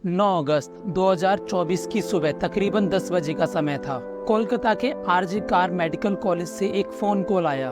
9 अगस्त 2024 की सुबह तकरीबन 10 बजे का समय था। कोलकाता के आरजी कार मेडिकल कॉलेज से एक फोन कॉल आया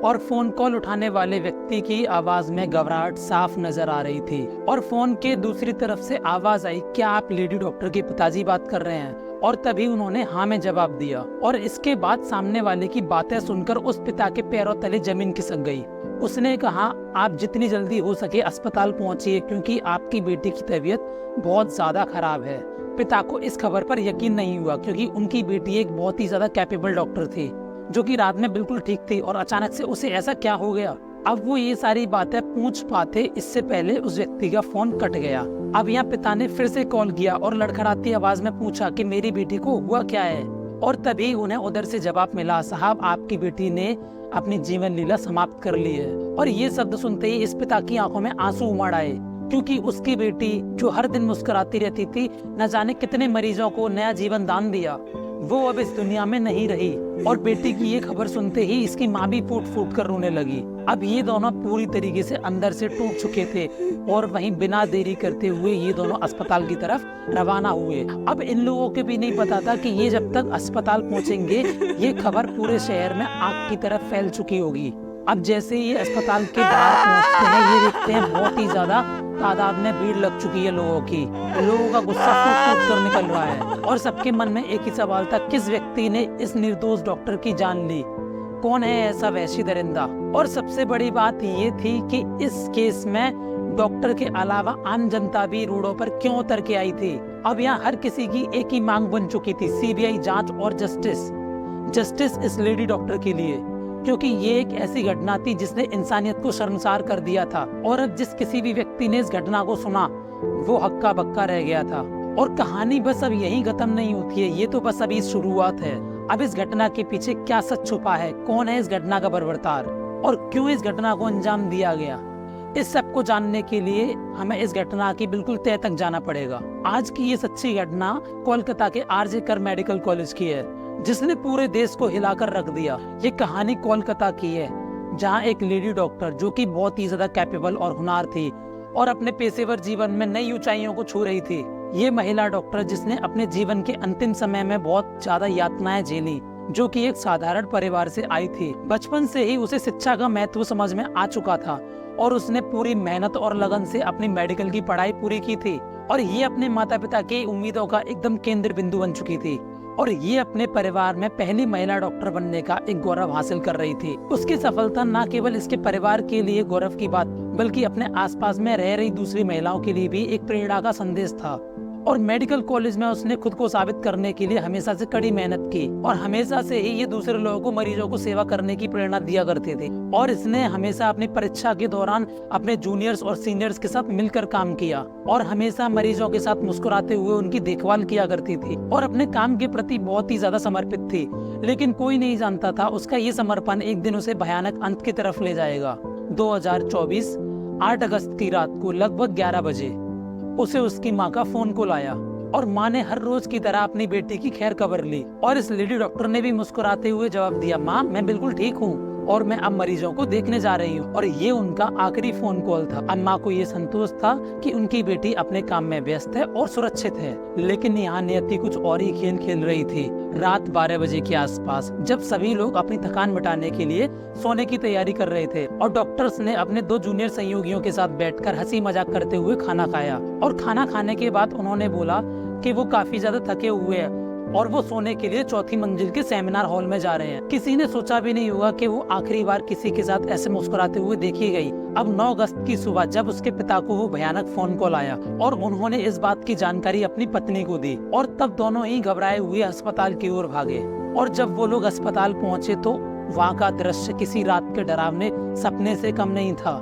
और फोन कॉल उठाने वाले व्यक्ति की आवाज में घबराहट साफ नजर आ रही थी और फोन के दूसरी तरफ से आवाज आई, क्या आप लेडी डॉक्टर के पिताजी बात कर रहे हैं? और तभी उन्होंने हाँ में जवाब दिया और इसके बाद सामने वाले की बातें सुनकर उस पिता के पैरों तले जमीन खिसक गई। उसने कहा, आप जितनी जल्दी हो सके अस्पताल पहुंचिए क्योंकि आपकी बेटी की तबीयत बहुत ज्यादा खराब है। पिता को इस खबर पर यकीन नहीं हुआ क्योंकि उनकी बेटी एक बहुत ही ज्यादा कैपेबल डॉक्टर थी जो कि रात में बिल्कुल ठीक थी और अचानक से उसे ऐसा क्या हो गया। अब वो ये सारी बातें पूछ पाते इससे पहले उस व्यक्ति का फोन कट गया। अब यहाँ पिता ने फिर से कॉल किया और लड़खड़ाती आवाज में पूछा कि मेरी बेटी को हुआ क्या है। और तभी उन्हें उधर से जवाब मिला, साहब आपकी बेटी ने अपनी जीवन लीला समाप्त कर ली है। और ये शब्द सुनते ही इस पिता की आंखों में आंसू उमड़ आए क्योंकि उसकी बेटी जो हर दिन मुस्कुराती रहती थी, न जाने कितने मरीजों को नया जीवन दान दिया, वो अब इस दुनिया में नहीं रही। और बेटी की ये खबर सुनते ही इसकी माँ भी फूट फूट कर रोने लगी। अब ये दोनों पूरी तरीके से अंदर से टूट चुके थे और वहीं बिना देरी करते हुए ये दोनों अस्पताल की तरफ रवाना हुए। अब इन लोगों के भी नहीं पता था कि ये जब तक अस्पताल पहुंचेंगे ये खबर पूरे शहर में आग की तरफ फैल चुकी होगी। अब जैसे ये अस्पताल के बाहर पहुंचते हैं ये देखते हैं बहुत ही ज्यादा तादाद में भीड़ लग चुकी है लोगों की। लोगों का गुस्सा फूट फूट कर निकल रहा है और सबके मन में एक ही सवाल था, किस व्यक्ति ने इस निर्दोष डॉक्टर की जान ली? कौन है ऐसा वहशी दरिंदा? और सबसे बड़ी बात ये थी कि इस केस में डॉक्टर के अलावा आम जनता भी रोडों पर क्यों उतर के आई थी। अब यहाँ हर किसी की एक ही मांग बन चुकी थी, सीबीआई जांच और जस्टिस इस लेडी डॉक्टर के लिए, क्योंकि ये एक ऐसी घटना थी जिसने इंसानियत को शर्मसार कर दिया था। और अब जिस किसी भी व्यक्ति ने इस घटना को सुना वो हक्का बक्का रह गया था। और कहानी बस अब यहीं खत्म नहीं होती है, ये तो बस अभी शुरुआत है। अब इस घटना के पीछे क्या सच छुपा है, कौन है इस घटना का बर्बादार और क्यों इस घटना को अंजाम दिया गया, इस सब को जानने के लिए हमें इस घटना की बिल्कुल तह तक जाना पड़ेगा। आज की ये सच्ची घटना कोलकाता के आरजे कर मेडिकल कॉलेज की है जिसने पूरे देश को हिलाकर रख दिया। ये कहानी कोलकाता की है जहां एक लेडी डॉक्टर जो कि बहुत ही ज्यादा कैपेबल और हुनर थी और अपने पेशेवर जीवन में नई ऊंचाइयों को छू रही थी। ये महिला डॉक्टर जिसने अपने जीवन के अंतिम समय में बहुत ज्यादा यातनाएं झेली, जो कि एक साधारण परिवार से आई थी। बचपन से ही उसे शिक्षा का महत्व समझ में आ चुका था और उसने पूरी मेहनत और लगन से अपनी मेडिकल की पढ़ाई पूरी की थी और ये अपने माता पिता की उम्मीदों का एकदम केंद्र बिंदु बन चुकी थी और ये अपने परिवार में पहली महिला डॉक्टर बनने का एक गौरव हासिल कर रही थी। उसकी सफलता न केवल इसके परिवार के लिए गौरव की बात बल्कि अपने आसपास में रह रही दूसरी महिलाओं के लिए भी एक प्रेरणा का संदेश था। और मेडिकल कॉलेज में उसने खुद को साबित करने के लिए हमेशा से कड़ी मेहनत की और हमेशा से ही ये दूसरे लोगों को, मरीजों को सेवा करने की प्रेरणा दिया करते थे। और इसने हमेशा अपनी परीक्षा के दौरान अपने जूनियर्स और सीनियर्स के साथ मिलकर काम किया और हमेशा मरीजों के साथ मुस्कुराते हुए उनकी देखभाल किया करती थी और अपने काम के प्रति बहुत ही ज्यादा समर्पित थी। लेकिन कोई नहीं जानता था उसका ये समर्पण एक दिन उसे भयानक अंत की तरफ ले जाएगा। 2024 8 अगस्त की रात को लगभग 11 बजे उसे उसकी माँ का फोन कॉल आया और माँ ने हर रोज की तरह अपनी बेटी की खैर खबर ली और इस लेडी डॉक्टर ने भी मुस्कुराते हुए जवाब दिया, माँ मैं बिल्कुल ठीक हूँ और मैं अब मरीजों को देखने जा रही हूँ। और ये उनका आखिरी फोन कॉल था। अब माँ को ये संतोष था कि उनकी बेटी अपने काम में व्यस्त है और सुरक्षित है। लेकिन यहाँ नियति कुछ और ही खेल खेल रही थी। रात 12 बजे के आसपास जब सभी लोग अपनी थकान मिटाने के लिए सोने की तैयारी कर रहे थे और डॉक्टर्स ने अपने 2 जूनियर सहयोगियों के साथ बैठकर हंसी मजाक करते हुए खाना खाया और खाना खाने के बाद उन्होंने बोला कि वो काफी ज्यादा थके हुए हैं और वो सोने के लिए 4थी मंजिल के सेमिनार हॉल में जा रहे हैं। किसी ने सोचा भी नहीं होगा कि वो आखिरी बार किसी के साथ ऐसे मुस्कुराते हुए देखी गई। अब 9 अगस्त की सुबह जब उसके पिता को वो भयानक फोन कॉल आया और उन्होंने इस बात की जानकारी अपनी पत्नी को दी और तब दोनों ही घबराए हुए अस्पताल की ओर भागे। और जब वो लोग अस्पताल पहुंचे तो वहाँ का दृश्य किसी रात के डरावने सपने से कम नहीं था।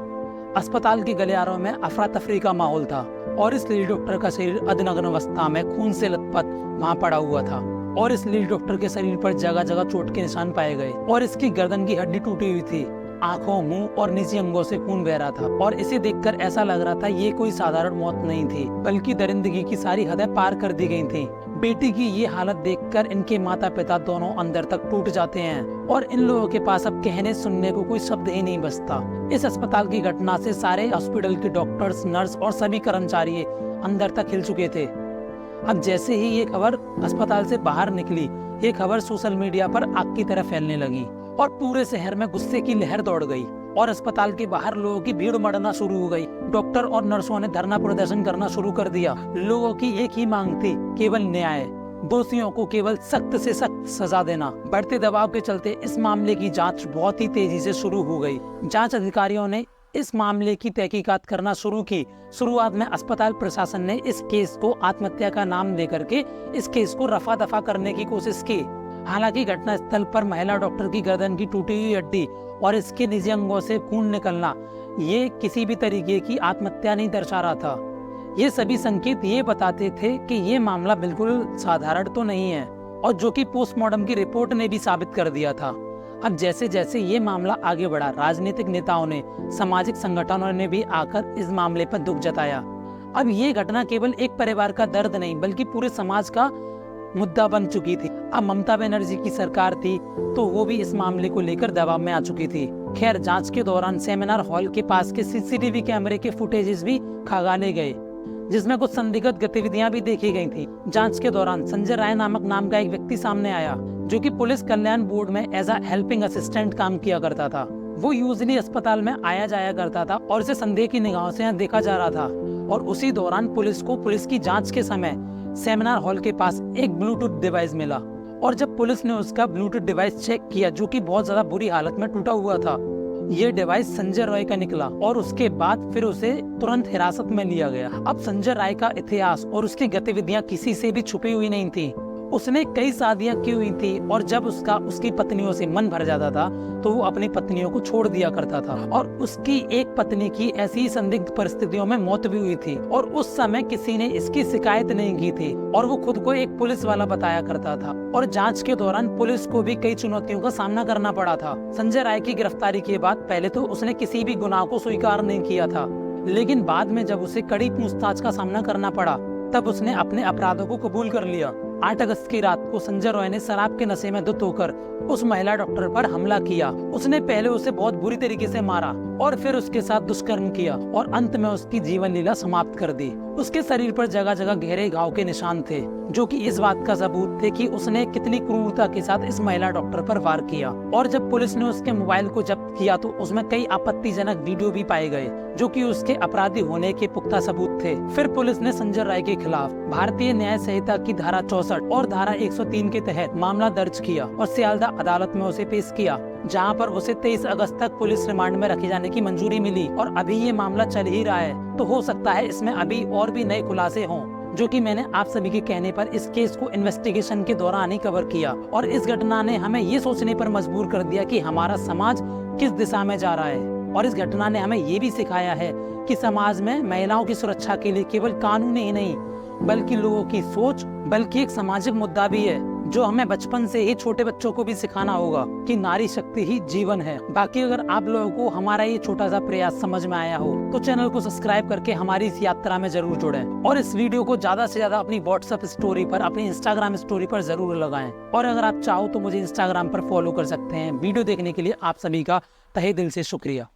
अस्पताल के गलियारों में अफरा तफरी का माहौल था और इस लेडी डॉक्टर का शरीर अधनग्न अवस्था में खून से लथपथ वहाँ पड़ा हुआ था और इस लेडी डॉक्टर के शरीर पर जगह जगह चोट के निशान पाए गए और इसकी गर्दन की हड्डी टूटी हुई थी। आंखों, मुंह और निजी अंगों से खून बह रहा था और इसे देखकर ऐसा लग रहा था ये कोई साधारण मौत नहीं थी बल्कि दरिंदगी की सारी हदें पार कर दी गई थी। बेटी की ये हालत देखकर इनके माता पिता दोनों अंदर तक टूट जाते हैं और इन लोगों के पास अब कहने सुनने को कोई शब्द ही नहीं बचता। इस अस्पताल की घटना से सारे हॉस्पिटल के डॉक्टर्स, नर्स और सभी कर्मचारी अंदर तक हिल चुके थे। अब जैसे ही ये खबर अस्पताल से बाहर निकली, ये खबर सोशल मीडिया पर आग की तरह फैलने लगी और पूरे शहर में गुस्से की लहर दौड़ गई और अस्पताल के बाहर लोगों की भीड़ मचना शुरू हो गई। डॉक्टर और नर्सों ने धरना प्रदर्शन करना शुरू कर दिया। लोगों की एक ही मांग थी, केवल न्याय। दोषियों को केवल सख्त से सख्त सजा देना। बढ़ते दबाव के चलते इस मामले की जांच बहुत ही तेजी से शुरू हो गई। जांच अधिकारियों ने इस मामले की तहकीकात करना शुरू की। शुरुआत में अस्पताल प्रशासन ने इस केस को आत्महत्या का नाम देकर के इस केस को रफा दफा करने की कोशिश की। हालांकि घटना स्थल पर महिला डॉक्टर की गर्दन की टूटी हुई हड्डी और इसके निजी अंगों से खून निकलना ये किसी भी तरीके की आत्महत्या नहीं दर्शा रहा था। ये सभी संकेत ये बताते थे कि ये मामला बिल्कुल साधारण तो नहीं है, और जो कि पोस्टमार्टम की रिपोर्ट ने भी साबित कर दिया था। अब जैसे जैसे ये मामला आगे बढ़ा, राजनीतिक नेताओं ने, सामाजिक संगठनों ने भी आकर इस मामले पर दुख जताया। अब ये घटना केवल एक परिवार का दर्द नहीं बल्कि पूरे समाज का मुद्दा बन चुकी थी। अब ममता बनर्जी की सरकार थी तो वो भी इस मामले को लेकर दबाव में आ चुकी थी। खैर, जांच के दौरान सेमिनार हॉल के पास के सीसीटीवी कैमरे के फुटेजेस भी खंगाले गए, जिसमें कुछ संदिग्ध गतिविधियां भी देखी गई थी। जांच के दौरान संजय राय नामक नाम का एक व्यक्ति सामने आया, जो कि पुलिस कल्याण बोर्ड में एज अ हेल्पिंग असिस्टेंट काम किया करता था। वो यूजुअली अस्पताल में आया जाया करता था और इसे संदेह की निगाहों से यहाँ देखा जा रहा था। और उसी दौरान पुलिस की जांच के समय सेमिनार हॉल के पास एक ब्लूटूथ डिवाइस मिला, और जब पुलिस ने उसका ब्लूटूथ डिवाइस चेक किया, जो कि बहुत ज्यादा बुरी हालत में टूटा हुआ था, ये डिवाइस संजय रॉय का निकला और उसके बाद फिर उसे तुरंत हिरासत में लिया गया। अब संजय राय का इतिहास और उसकी गतिविधियां किसी से भी छुपी हुई नहीं थी। उसने कई शादियां की हुई थी और जब उसकी पत्नियों से मन भर जाता था तो वो अपनी पत्नियों को छोड़ दिया करता था, और उसकी एक पत्नी की ऐसी ही संदिग्ध परिस्थितियों में मौत भी हुई थी और उस समय किसी ने इसकी शिकायत नहीं की थी और वो खुद को एक पुलिस वाला बताया करता था। और जांच के दौरान पुलिस को भी कई चुनौतियों का सामना करना पड़ा था। संजय राय की गिरफ्तारी के बाद पहले तो उसने किसी भी गुनाह को स्वीकार नहीं किया था, लेकिन बाद में जब उसे कड़ी पूछताछ का सामना करना पड़ा तब उसने अपने अपराधों को कबूल कर लिया। 8 अगस्त की रात को संजय रॉय ने शराब के नशे में धुत होकर उस महिला डॉक्टर पर हमला किया। उसने पहले उसे बहुत बुरी तरीके से मारा और फिर उसके साथ दुष्कर्म किया और अंत में उसकी जीवन लीला समाप्त कर दी। उसके शरीर पर जगह जगह गहरे घाव के निशान थे, जो कि इस बात का सबूत थे कि उसने कितनी क्रूरता के साथ इस महिला डॉक्टर पर वार किया। और जब पुलिस ने उसके मोबाइल को जब्त किया तो उसमें कई आपत्तिजनक वीडियो भी पाए गए, जो कि उसके अपराधी होने के पुख्ता सबूत थे। फिर पुलिस ने संजय राय के खिलाफ भारतीय न्याय संहिता की धारा 64 और धारा 103 के तहत मामला दर्ज किया और सियालदह अदालत में उसे पेश किया, जहां पर उसे 23 अगस्त तक पुलिस रिमांड में रखे जाने की मंजूरी मिली। और अभी ये मामला चल ही रहा है, तो हो सकता है इसमें अभी और भी नए खुलासे हों, जो कि मैंने आप सभी के कहने पर इस केस को इन्वेस्टिगेशन के दौरान ही कवर किया। और इस घटना ने हमें ये सोचने पर मजबूर कर दिया कि हमारा समाज किस दिशा में जा रहा है। और इस घटना ने हमें ये भी सिखाया है कि समाज में महिलाओं की सुरक्षा के लिए केवल कानून ही नहीं बल्कि लोगों की सोच, बल्कि एक सामाजिक मुद्दा भी है, जो हमें बचपन से ही छोटे बच्चों को भी सिखाना होगा कि नारी शक्ति ही जीवन है। बाकी अगर आप लोगों को हमारा ये छोटा सा प्रयास समझ में आया हो तो चैनल को सब्सक्राइब करके हमारी इस यात्रा में जरूर जुड़ें और इस वीडियो को ज्यादा से ज्यादा अपनी व्हाट्सएप स्टोरी पर, अपनी इंस्टाग्राम स्टोरी पर जरूर लगाएं। और अगर आप चाहो तो मुझे इंस्टाग्राम पर फॉलो कर सकते हैं। वीडियो देखने के लिए आप सभी का तहे दिल से शुक्रिया।